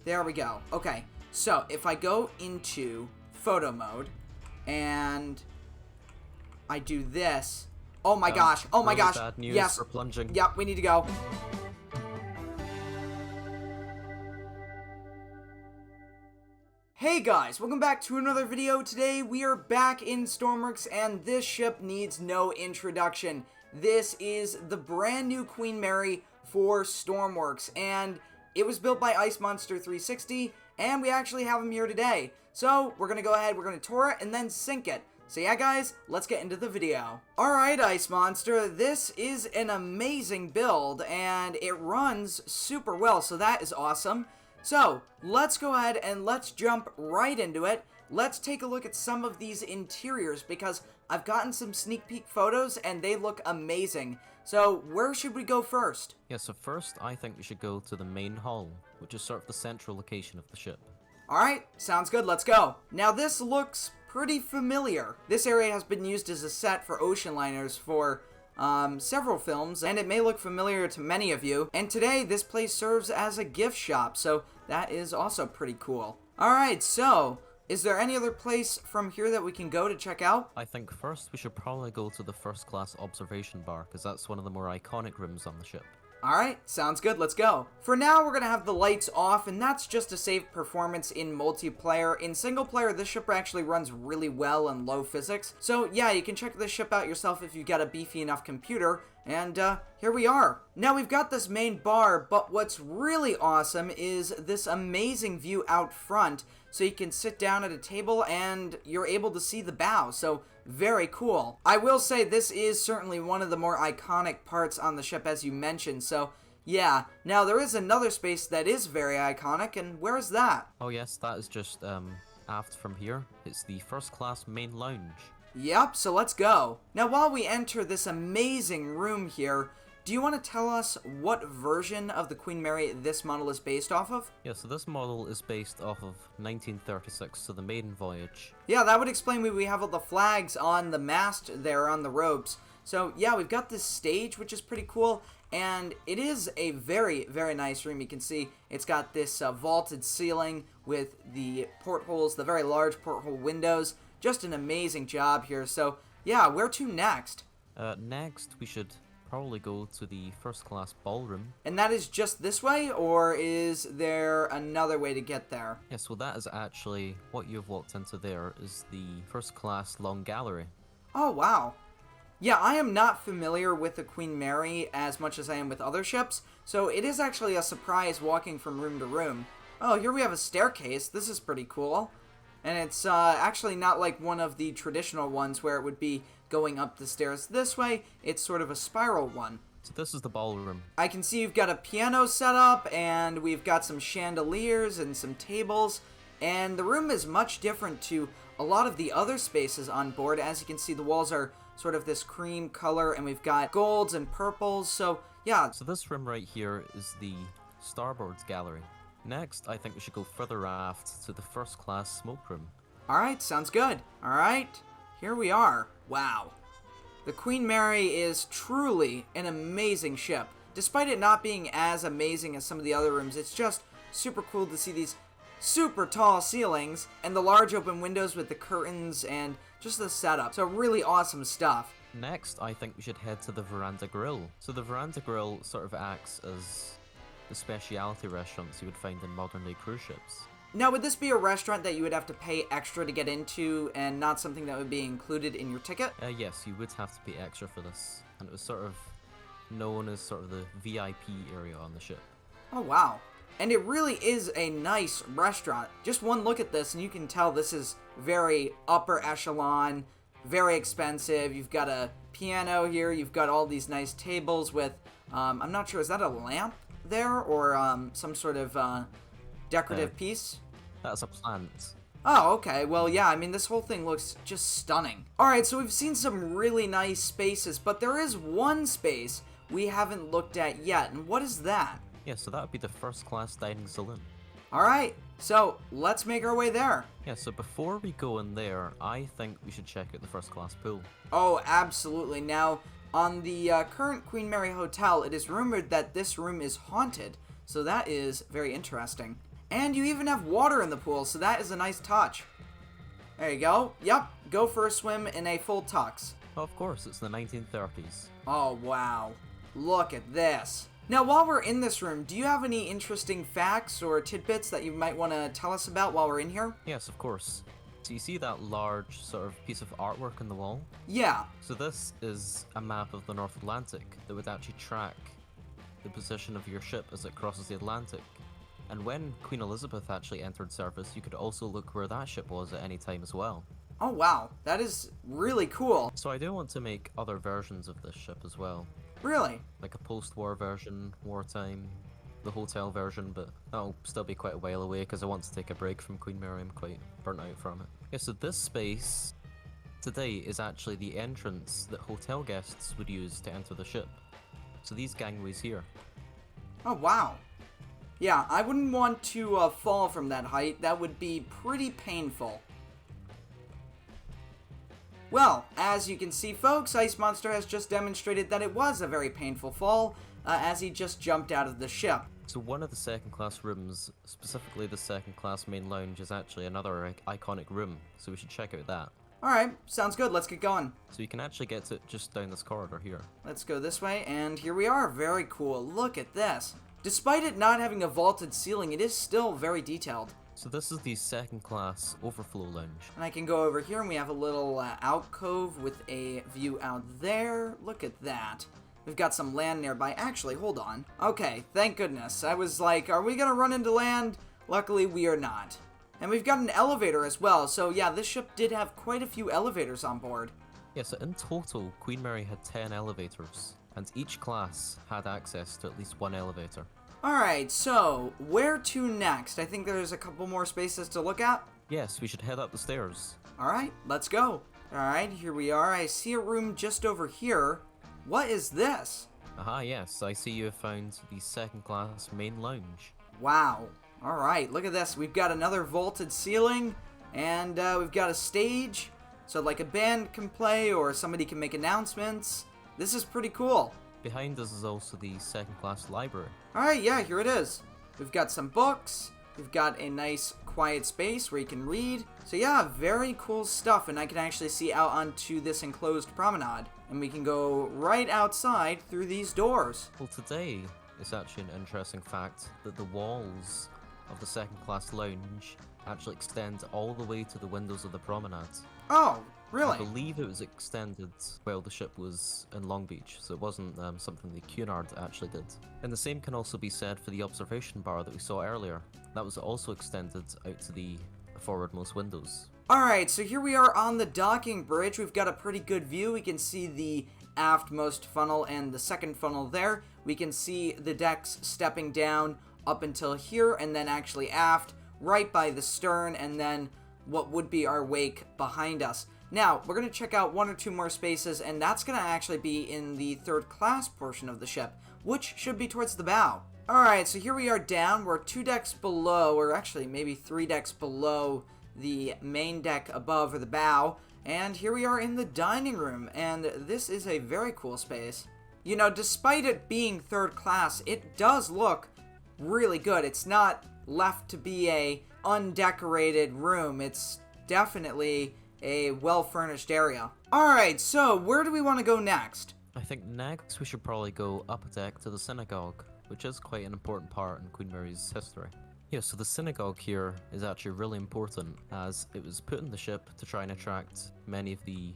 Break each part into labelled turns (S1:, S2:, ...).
S1: There we go. Okay, so if I go into photo mode and I do this, oh my gosh, oh my
S2: really
S1: gosh,
S2: bad news
S1: yes,
S2: for plunging.
S1: yep, we need to go. Hey guys, welcome back to another video. Today we are back in Stormworks and this ship needs no introduction. This is the brand new Queen Mary for Stormworks and it was built by Icemonster360 and we actually have him here today. So we're going to go ahead, we're going to tour it and then sink it. So yeah guys, let's get into the video. Alright Ice Monster, this is an amazing build and it runs super well, so that is awesome. So, let's go ahead and let's jump right into it. Let's take a look at some of these interiors because I've gotten some sneak peek photos and they look amazing. So, where should we go first?
S2: Yeah, so first I think we should go to the main hull, which is sort of the central location of the ship.
S1: Alright, sounds good, let's go. Now this looks pretty familiar. This area has been used as a set for ocean liners for several films, and it may look familiar to many of you. And today, this place serves as a gift shop, so that is also pretty cool. Alright, so, is there any other place from here that we can go to check out?
S2: I think first we should probably go to the first class observation bar, because that's one of the more iconic rooms on the ship.
S1: Alright, sounds good, let's go. For now, we're gonna have the lights off, and that's just to save performance in multiplayer. In single player, this ship actually runs really well in low physics. So yeah, you can check this ship out yourself if you've got a beefy enough computer. And here we are. Now we've got this main bar, but what's really awesome is this amazing view out front. So you can sit down at a table and you're able to see the bow. So very cool. I will say this is certainly one of the more iconic parts on the ship as you mentioned. So yeah, now there is another space that is very iconic, and where is that?
S2: Oh yes, that is just aft from here. It's the first class main lounge.
S1: Yep, so let's go. Now while we enter this amazing room here, do you want to tell us what version of the Queen Mary this model is based off of?
S2: Yeah, so this model is based off of 1936, so the maiden voyage.
S1: Yeah, that would explain why we have all the flags on the mast there on the ropes. So yeah, we've got this stage, which is pretty cool, and it is a very, very nice room. You can see it's got this vaulted ceiling with the portholes, the very large porthole windows. Just an amazing job here. So yeah, where to next?
S2: Next, we should probably go to the first class ballroom.
S1: And that is just this way, or is there another way to get there?
S2: Yes, well that is actually what you've walked into there is the first class long gallery.
S1: Oh wow. Yeah, I am not familiar with the Queen Mary as much as I am with other ships, so it is actually a surprise walking from room to room. Oh, here we have a staircase. This is pretty cool. And it's actually not like one of the traditional ones where it would be going up the stairs this way. It's sort of a spiral one.
S2: So this is the ballroom.
S1: I can see you've got a piano set up, and we've got some chandeliers and some tables. And the room is much different to a lot of the other spaces on board. As you can see, the walls are sort of this cream color, and we've got golds and purples. So yeah.
S2: So this room right here is the starboard gallery. Next, I think we should go further aft to the first class smoke room.
S1: Alright, sounds good. Alright, here we are. Wow. The Queen Mary is truly an amazing ship. Despite it not being as amazing as some of the other rooms, it's just super cool to see these super tall ceilings and the large open windows with the curtains and just the setup. So really awesome stuff.
S2: Next, I think we should head to the Veranda Grill. So the Veranda Grill sort of acts as the specialty restaurants you would find in modern day cruise ships.
S1: Now, would this be a restaurant that you would have to pay extra to get into and not something that would be included in your ticket?
S2: Yes, you would have to pay extra for this. And it was sort of known as sort of the VIP area on the ship.
S1: Oh, wow. And it really is a nice restaurant. Just one look at this and you can tell this is very upper echelon, very expensive. You've got a piano here. You've got all these nice tables with, I'm not sure, is that a lamp there or some sort of decorative piece?
S2: That's a plant.
S1: Oh, okay. Well, yeah, I mean, this whole thing looks just stunning. Alright, so we've seen some really nice spaces, but there is one space we haven't looked at yet, and what is that?
S2: Yeah, so that would be the first class dining saloon.
S1: Alright, so let's make our way there.
S2: Yeah, so before we go in there, I think we should check out the first class pool.
S1: Oh, absolutely. Now, on the current Queen Mary Hotel, it is rumored that this room is haunted, so that is very interesting. And you even have water in the pool, so that is a nice touch. There you go. Yep, go for a swim in a full tux.
S2: Of course, it's the 1930s.
S1: Oh, wow. Look at this. Now, while we're in this room, do you have any interesting facts or tidbits that you might want to tell us about while we're in here?
S2: Yes, of course. So you see that large sort of piece of artwork on the wall?
S1: Yeah.
S2: So this is a map of the North Atlantic that would actually track the position of your ship as it crosses the Atlantic. And when Queen Elizabeth actually entered service, you could also look where that ship was at any time as well.
S1: Oh, wow. That is really cool.
S2: So I do want to make other versions of this ship as well.
S1: Really?
S2: Like a post-war version, wartime, the hotel version, but that'll still be quite a while away because I want to take a break from Queen Mary. I'm quite burnt out from it. Yeah, so this space today is actually the entrance that hotel guests would use to enter the ship. So these gangways here.
S1: Oh, wow. Yeah, I wouldn't want to fall from that height. That would be pretty painful. Well, as you can see, folks, Icemonster has just demonstrated that it was a very painful fall, as he just jumped out of the ship.
S2: So one of the second class rooms, specifically the second class main lounge, is actually another iconic room, so we should check out that.
S1: Alright, sounds good, let's get going.
S2: So you can actually get to it just down this corridor here.
S1: Let's go this way, and here we are. Very cool. Look at this. Despite it not having a vaulted ceiling, it is still very detailed.
S2: So this is the second class overflow lounge.
S1: And I can go over here, and we have a little alcove with a view out there. Look at that. We've got some land nearby. Actually, hold on. Okay, thank goodness. I was like, are we gonna run into land? Luckily, we are not. And we've got an elevator as well, so yeah, this ship did have quite a few elevators on board.
S2: Yeah, so in total, Queen Mary had 10 elevators, and each class had access to at least one elevator.
S1: Alright, so, where to next? I think there's a couple more spaces to look at.
S2: Yes, we should head up the stairs.
S1: Alright, let's go. Alright, here we are. I see a room just over here. What is this?
S2: Aha, yes, I see you have found the second class main lounge.
S1: Wow. Alright, look at this. We've got another vaulted ceiling, and we've got a stage, so like a band can play or somebody can make announcements. This is pretty cool.
S2: Behind us is also the second class library.
S1: Alright, yeah, here it is. We've got some books, we've got a nice quiet space where you can read. So yeah, very cool stuff, and I can actually see out onto this enclosed promenade. And we can go right outside through these doors.
S2: Well, today is actually an interesting fact that the walls of the second class lounge actually extend all the way to the windows of the promenade.
S1: Oh, really?
S2: I believe it was extended while the ship was in Long Beach, so it wasn't something the Cunard actually did. And the same can also be said for the observation bar that we saw earlier. That was also extended out to the forwardmost windows.
S1: Alright, so here we are on the docking bridge. We've got a pretty good view. We can see the aftmost funnel and the second funnel there. We can see the decks stepping down up until here, and then actually aft, right by the stern, and then what would be our wake behind us. Now, we're going to check out one or two more spaces, and that's going to actually be in the third class portion of the ship, which should be towards the bow. Alright, so here we are down. We're 2 decks below, or actually maybe 3 decks below the main deck above, or the bow. And here we are in the dining room, and this is a very cool space. You know, despite it being third class, it does look really good. It's not left to be a undecorated room. It's definitely a well-furnished area. Alright, so where do we want to go next?
S2: I think next we should probably go up a deck to the synagogue, which is quite an important part in Queen Mary's history. Yeah, so the synagogue here is actually really important, as it was put in the ship to try and attract many of the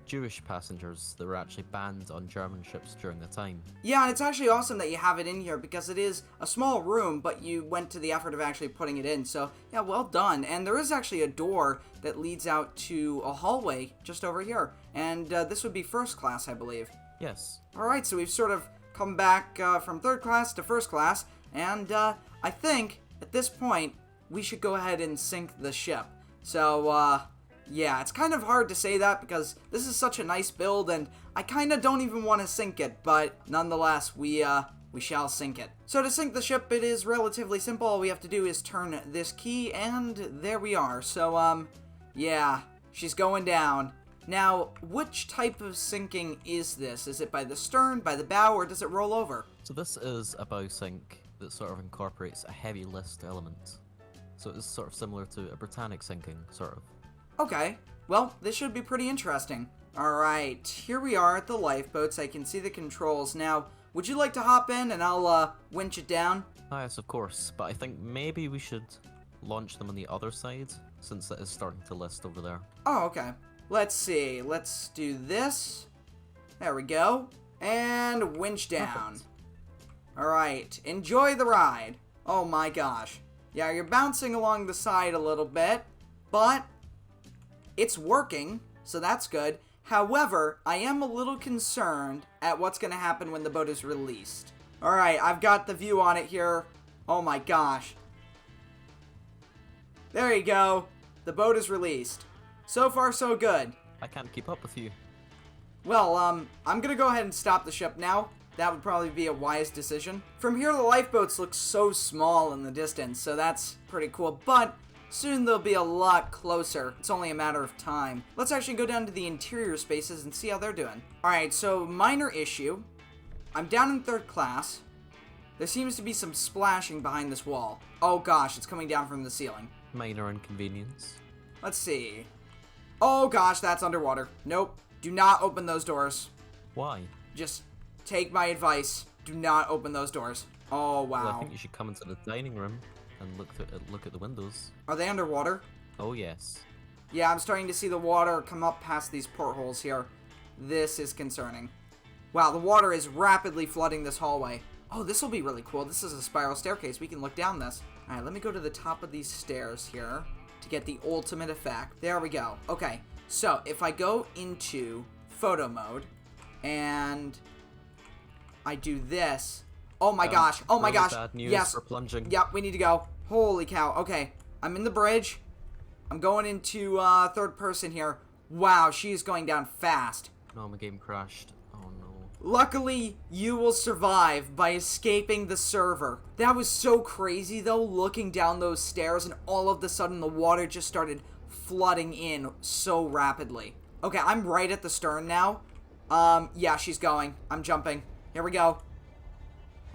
S2: Jewish passengers that were actually banned on German ships during the time.
S1: Yeah, and it's actually awesome that you have it in here, because it is a small room, but you went to the effort of actually putting it in, so yeah, well done. And there is actually a door that leads out to a hallway just over here, and this would be first class, I believe.
S2: Yes.
S1: Alright, so we've sort of come back from third class to first class, and I think at this point we should go ahead and sink the ship. So, yeah, it's kind of hard to say that because this is such a nice build, and I kind of don't even want to sink it, but nonetheless, we shall sink it. So to sink the ship, it is relatively simple. All we have to do is turn this key, and there we are. So, yeah, she's going down. Now, which type of sinking is this? Is it by the stern, by the bow, or does it roll over?
S2: So this is a bow sink, that sort of incorporates a heavy lift element. So it's sort of similar to a Britannic sinking, sort of.
S1: Okay, well, this should be pretty interesting. Alright, here we are at the lifeboats. I can see the controls. Now, would you like to hop in and I'll winch it down?
S2: Ah, yes, of course, but I think maybe we should launch them on the other side, since it is starting to list over there.
S1: Oh, okay. Let's see. Let's do this. There we go. And winch down.
S2: Perfect.
S1: Alright, enjoy the ride. Oh my gosh. Yeah, you're bouncing along the side a little bit, but it's working, so that's good. However, I am a little concerned at what's going to happen when the boat is released. Alright, I've got the view on it here. Oh my gosh. There you go. The boat is released. So far, so good.
S2: I can't keep up with you.
S1: Well, I'm going to go ahead and stop the ship now. That would probably be a wise decision. From here, the lifeboats look so small in the distance, so that's pretty cool. But soon they'll be a lot closer. It's only a matter of time. Let's actually go down to the interior spaces and see how they're doing. Alright, so minor issue. I'm down in 3rd class. There seems to be some splashing behind this wall. Oh gosh, it's coming down from the ceiling.
S2: Minor inconvenience.
S1: Let's see. Oh gosh, that's underwater. Nope. Do not open those doors.
S2: Why?
S1: Just take my advice. Do not open those doors. Oh wow.
S2: Well, I think you should come into the dining room and look at the windows.
S1: Are they underwater?
S2: Oh yes.
S1: Yeah, I'm starting to see the water come up past these portholes here. This is concerning. Wow, the water is rapidly flooding this hallway. Oh, this will be really cool. This is a spiral staircase. We can look down this. Alright, let me go to the top of these stairs here to get the ultimate effect. There we go. Okay, so if I go into photo mode and I do this. Oh my gosh. Oh my
S2: really
S1: gosh.
S2: Bad news
S1: Yes.
S2: for plunging.
S1: Yep, we need to go. Holy cow. Okay, I'm in the bridge. I'm going into 3rd person here. Wow, she's going down fast.
S2: No, my game crashed. Oh no.
S1: Luckily, you will survive by escaping the server. That was so crazy though, looking down those stairs and all of a sudden the water just started flooding in so rapidly. Okay, I'm right at the stern now. Yeah, she's going. I'm jumping. Here we go.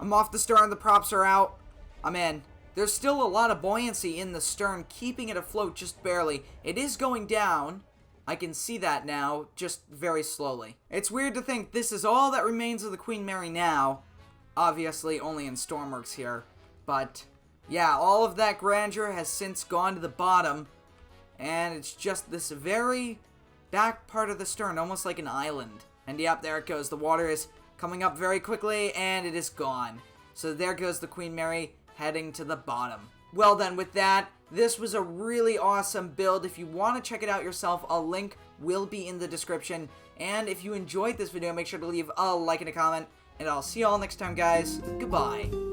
S1: I'm off the stern, the props are out. I'm in. There's still a lot of buoyancy in the stern, keeping it afloat just barely. It is going down. I can see that now, just very slowly. It's weird to think this is all that remains of the Queen Mary now. Obviously, only in Stormworks here. But, yeah, all of that grandeur has since gone to the bottom. And it's just this very back part of the stern, almost like an island. And yep, there it goes. The water is coming up very quickly, and it is gone. So there goes the Queen Mary, heading to the bottom. Well then, with that, this was a really awesome build. If you want to check it out yourself, a link will be in the description. And if you enjoyed this video, make sure to leave a like and a comment. And I'll see you all next time, guys. Goodbye.